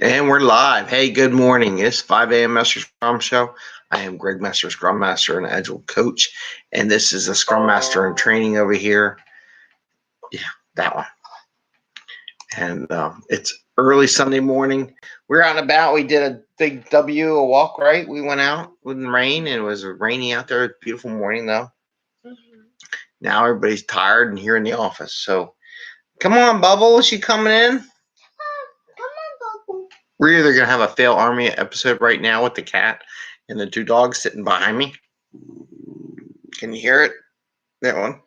And we're live. Hey, good morning. It's 5 a.m. Mester Scrum Show. I am Greg Mester, Scrum Master and Agile Coach. And this is a Scrum Master in training over here. Yeah, that one. And it's early Sunday morning. We're out and about. We did a big a walk, right? We went out with the rain, and it was rainy out there. It's a beautiful morning, though. Now everybody's tired and here in the office. So come on, Bubbles. You coming in? We're either going to have a Fail Army episode right now with the cat and the two dogs sitting behind me. Can you hear it? That one?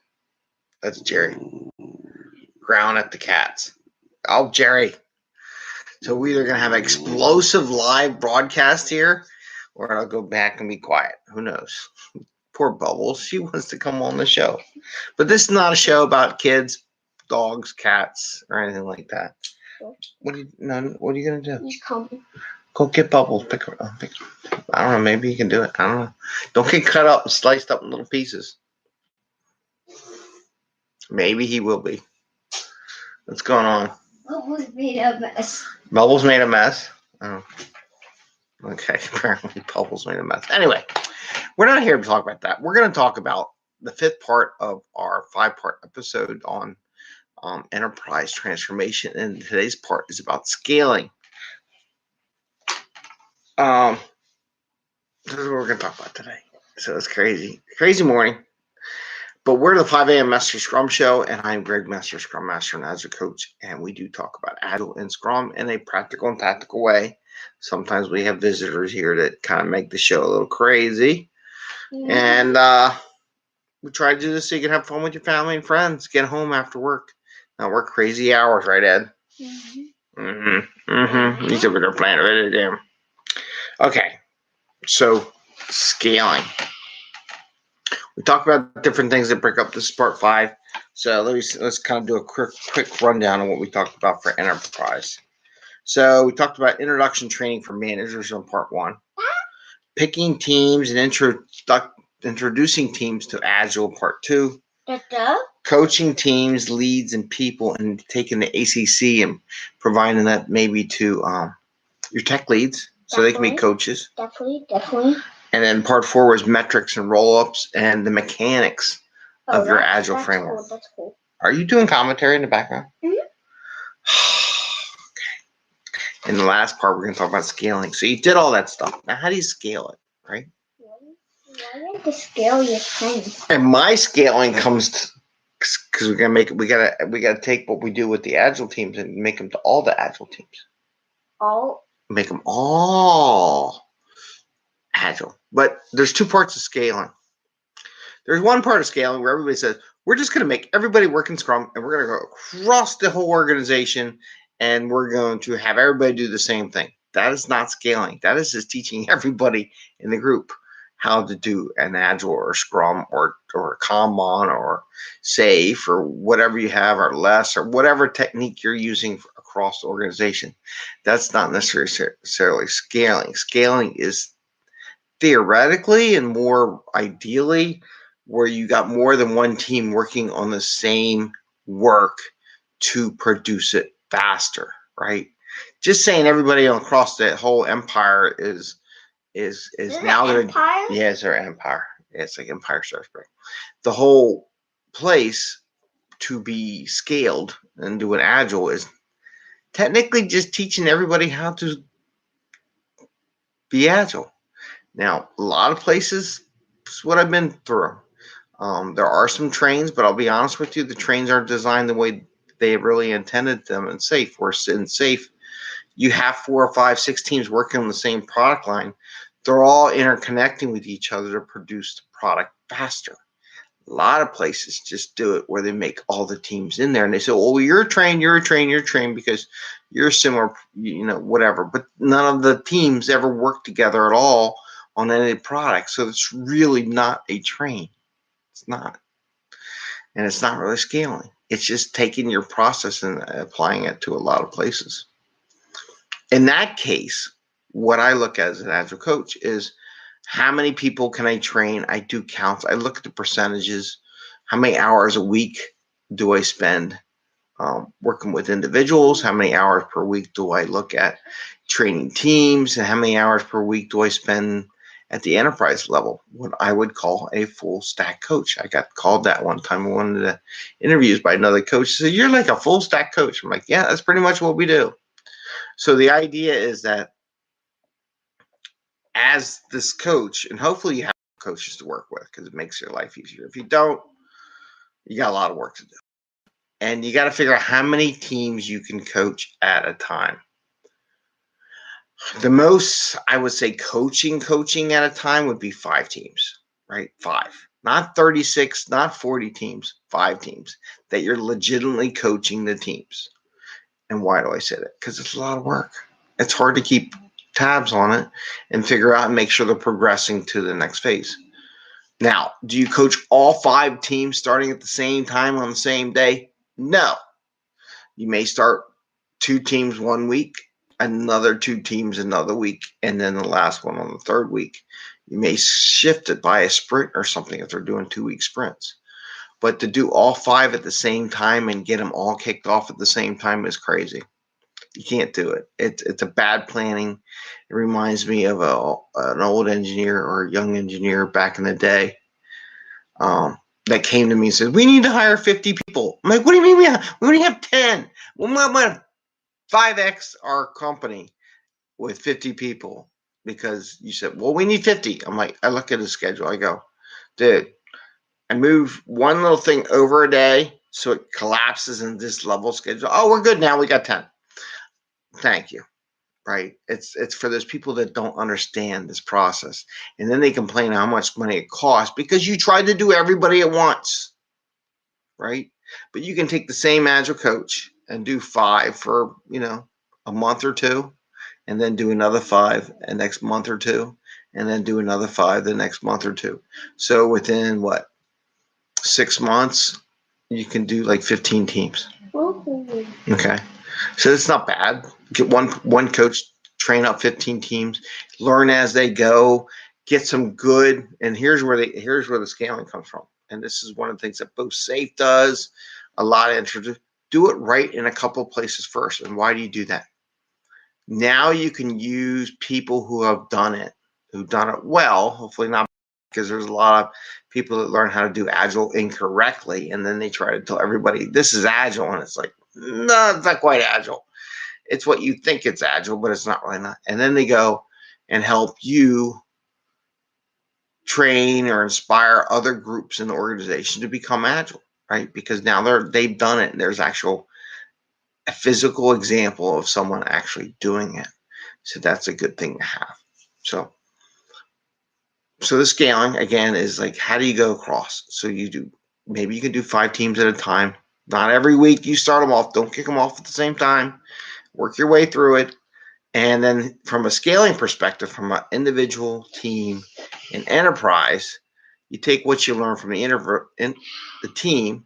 That's Jerry. Growling at the cats. Oh, Jerry. So we're either going to have an explosive live broadcast here, or I'll go back and be quiet. Who knows? Poor Bubbles. She wants to come on the show. But this is not a show about kids, dogs, cats, or anything like that. What are you gonna do? He's coming. Go get Bubbles. Pick her up. I don't know. Maybe you can do it. I don't know. Don't get cut up and sliced up in little pieces. Maybe he will be. What's going on? Bubbles made a mess. Bubbles made a mess. Oh. Okay. Apparently, Bubbles made a mess. Anyway, we're not here to talk about that. We're going to talk about the fifth part of our 5-part episode on enterprise transformation, and today's part is about scaling. This is what we're going to talk about today. So it's crazy morning. But we're the 5 a.m. Mester Scrum Show, and I'm Greg Mester, Scrum Master and Agile Coach, and we do talk about Agile and Scrum in a practical and tactical way. Sometimes we have visitors here that kind of make the show a little crazy, and we try to do this so you can have fun with your family and friends, get home after work. Not work crazy hours, right, Ed? He's over there playing a video game. Okay, so scaling. We talked about different things that break up. This is part 5. So let's kind of do a quick rundown of what we talked about for enterprise. So we talked about introduction training for managers on part 1. Picking teams and introducing teams to Agile, part 2. Coaching teams, leads, and people, and taking the ACC and providing that maybe to your tech leads so they can be coaches. Definitely. And then part 4 was metrics and roll-ups and the mechanics of your Agile framework. Cool. That's cool. Are you doing commentary in the background? Mm-hmm. Okay. In the last part, we're going to talk about scaling. So you did all that stuff. Now, how do you scale it, right? Why didn't you scale your thing? And my scaling comes because we gotta take what we do with the Agile teams and make them to all the Agile teams. Make them all Agile. But there's 2 parts of scaling. There's one part of scaling where everybody says, we're just going to make everybody work in Scrum, and we're going to go across the whole organization, and we're going to have everybody do the same thing. That is not scaling. That is just teaching everybody in the group how to do an Agile or Scrum or Kanban or Safe or whatever you have, or less, or whatever technique you're using across the organization. That's not necessarily scaling. Scaling is theoretically and more ideally where you got more than one team working on the same work to produce it faster, right? Just saying everybody across the whole empire is now going to, yeah, it's our empire. Yeah, it's like Empire Strikes Back. The whole place to be scaled and do an Agile is technically just teaching everybody how to be Agile. Now, a lot of places, this is what I've been through. There are some trains, but I'll be honest with you, the trains aren't designed the way they really intended them in Safe. Where in Safe, you have 4 or 5, 6 teams working on the same product line. They're all interconnecting with each other to produce the product faster. A lot of places just do it where they make all the teams in there, and they say, "Oh, you're a train because you're similar, whatever." But none of the teams ever work together at all on any product, so it's really not a train. It's not, and it's not really scaling. It's just taking your process and applying it to a lot of places. In that case, what I look at as an Agile coach is how many people can I train? I do counts. I look at the percentages. How many hours a week do I spend working with individuals, how many hours per week do I look at training teams, and how many hours per week do I spend at the enterprise level, what I would call a full stack coach. I got called that one time in one of the interviews by another coach. He said, "You're like a full stack coach." I'm like, "Yeah, that's pretty much what we do." So the idea is that as this coach, and hopefully you have coaches to work with because it makes your life easier. If you don't, you got a lot of work to do. And you got to figure out how many teams you can coach at a time. The most, I would say, coaching at a time would be 5 teams, right? 5. Not 36, not 40 teams, 5 teams that you're legitimately coaching the teams. And why do I say that? Because it's a lot of work. It's hard to keep tabs on it and figure out and make sure they're progressing to the next phase. Now, do you coach all 5 teams starting at the same time on the same day? No. You may start 2 teams one week, another 2 teams another week, and then the last one on the third week. You may shift it by a sprint or something if they're doing 2-week sprints. But to do all 5 at the same time and get them all kicked off at the same time is crazy. You can't do it. It's a bad planning. It reminds me of an old engineer or a young engineer back in the day that came to me and said, "We need to hire 50 people." I'm like, "What do you mean we only have 10? We might 5x our company with 50 people because you said, well, we need 50. I'm like, I look at the schedule. I go, dude, I move one little thing over a day so it collapses in this level schedule. Oh, we're good now. We got 10. Thank you. Right? It's for those people that don't understand this process. And then they complain how much money it costs because you tried to do everybody at once. Right? But you can take the same Agile coach and do 5 for, a month or 2, and then do another 5 the next month or 2, and then do another 5 the next month or 2. So within 6 months, you can do like 15 teams. Okay. So it's not bad. Get one coach, train up 15 teams, learn as they go, get some good, and here's where the scaling comes from. And this is one of the things that both Safe does, a lot of introduce. Do it right in a couple of places first. And why do you do that? Now you can use people who have done it well, hopefully not, because there's a lot of people that learn how to do Agile incorrectly, and then they try to tell everybody this is Agile, and it's like, no, it's not quite Agile. It's what you think it's Agile, but it's not really not. And then they go and help you train or inspire other groups in the organization to become Agile, right? Because now they've done it, and there's a physical example of someone actually doing it. So that's a good thing to have. So the scaling again is like, how do you go across? So maybe you can do 5 teams at a time. Not every week you start them off. Don't kick them off at the same time. Work your way through it. And then from a scaling perspective, from an individual, team, and enterprise, you take what you learn from the team.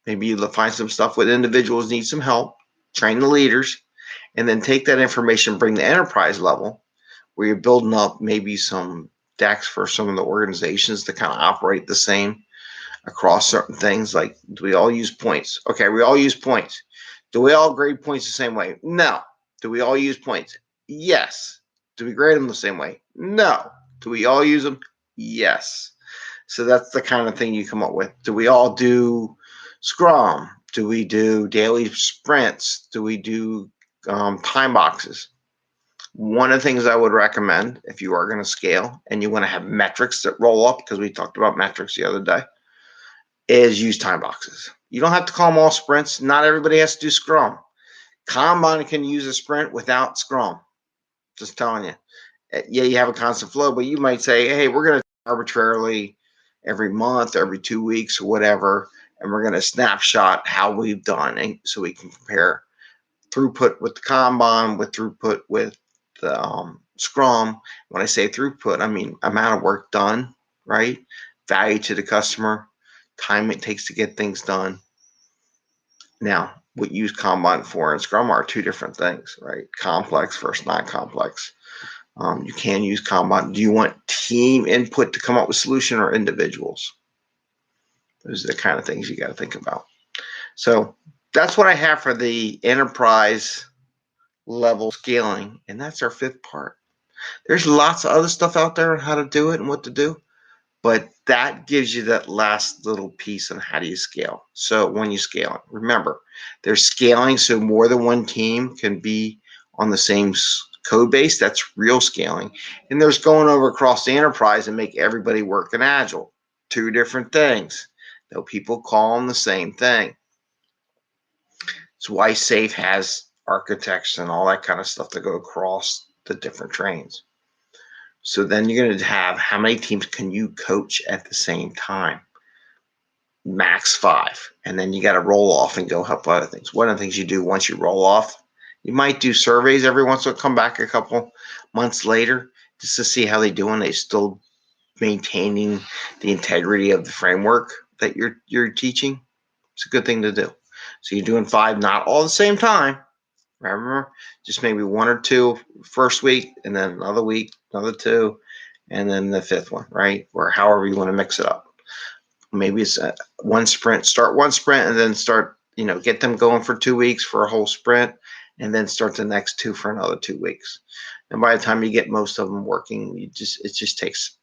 Maybe you find some stuff with individuals need some help, train the leaders, and then take that information, bring the enterprise level where you're building up maybe some decks for some of the organizations to kind of operate the same across certain things. Like, do we all use points? Okay, we all use points. Do we all grade points the same way? No. Do we all use points? Yes. Do we grade them the same way? No. Do we all use them? Yes. So that's the kind of thing you come up with. Do we all do Scrum? Do we do daily sprints? Do we do time boxes? One of the things I would recommend if you are going to scale and you want to have metrics that roll up, because we talked about metrics the other day, is use time boxes. You don't have to call them all sprints. Not everybody has to do Scrum. Kanban can use a sprint without Scrum. Just telling you. Yeah, you have a constant flow, but you might say, hey, we're going to arbitrarily every month, every 2 weeks, or whatever, and we're going to snapshot how we've done, and so we can compare throughput with the Kanban, with throughput with the Scrum. When I say throughput, I mean amount of work done, right? Value to the customer, time it takes to get things done. Now, what you use Kanban for and Scrum are 2 different things, right? Complex versus non-complex. You can use Kanban. Do you want team input to come up with solution or individuals? Those are the kind of things you got to think about. So that's what I have for the enterprise level scaling, and that's our 5th part. There's lots of other stuff out there on how to do it and what to do, but that gives you that last little piece on how do you scale. So when you scale it, remember, there's scaling so more than one team can be on the same code base. That's real scaling. And there's going over across the enterprise and make everybody work in Agile. 2 different things, though people call them the same thing. It's why SAFe has architects and all that kind of stuff to go across the different trains. So then you're going to have how many teams can you coach at the same time? Max 5. And then you got to roll off and go help other things. One of the things you do once you roll off, you might do surveys every once in a while, come back a couple months later just to see how they're doing. They still maintaining the integrity of the framework that you're teaching. It's a good thing to do. So you're doing 5, not all at the same time. Remember, just maybe 1 or 2 first week, and then another week, another 2, and then the 5th one, right? Or however you want to mix it up. Maybe it's one sprint. Start one sprint, and then start. Get them going for 2 weeks for a whole sprint, and then start the next 2 for another 2 weeks. And by the time you get most of them working, it just takes.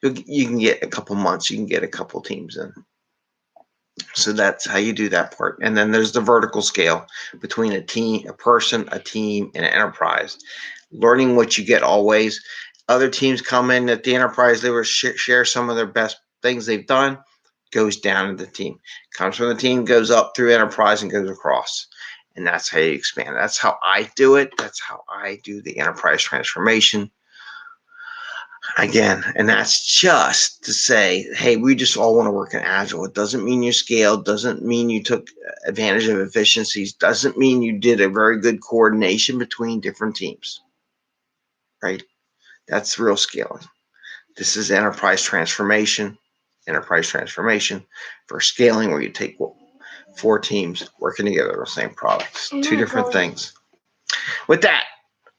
You can get a couple months. You can get a couple teams in. So that's how you do that part. And then there's the vertical scale between a team, a person, a team, and an enterprise. Learning what you get always. Other teams come in at the enterprise, they will share some of their best things they've done, goes down to the team. Comes from the team, goes up through enterprise, and goes across. And that's how you expand. That's how I do it. That's how I do the enterprise transformation. Again, and that's just to say, hey, we just all want to work in Agile. It doesn't mean you scaled, doesn't mean you took advantage of efficiencies, doesn't mean you did a very good coordination between different teams, right? That's real scaling. This is enterprise transformation for scaling, where you take 4 teams working together on the same products, 2 different things. With that,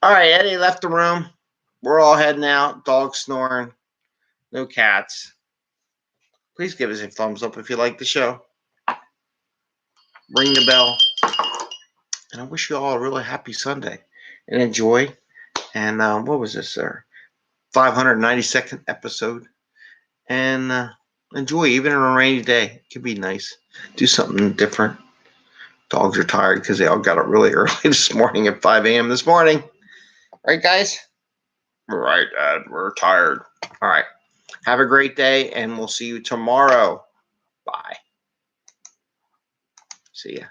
all right, Eddie left the room. We're all heading out. Dog snoring. No cats. Please give us a thumbs up if you like the show. Ring the bell. And I wish you all a really happy Sunday. And enjoy. And what was this, sir? 592nd episode. And enjoy, even on a rainy day. It could be nice. Do something different. Dogs are tired because they all got up really early this morning at 5 a.m. this morning. Right, guys? Right, Dad. We're tired. All right. Have a great day, and we'll see you tomorrow. Bye. See ya.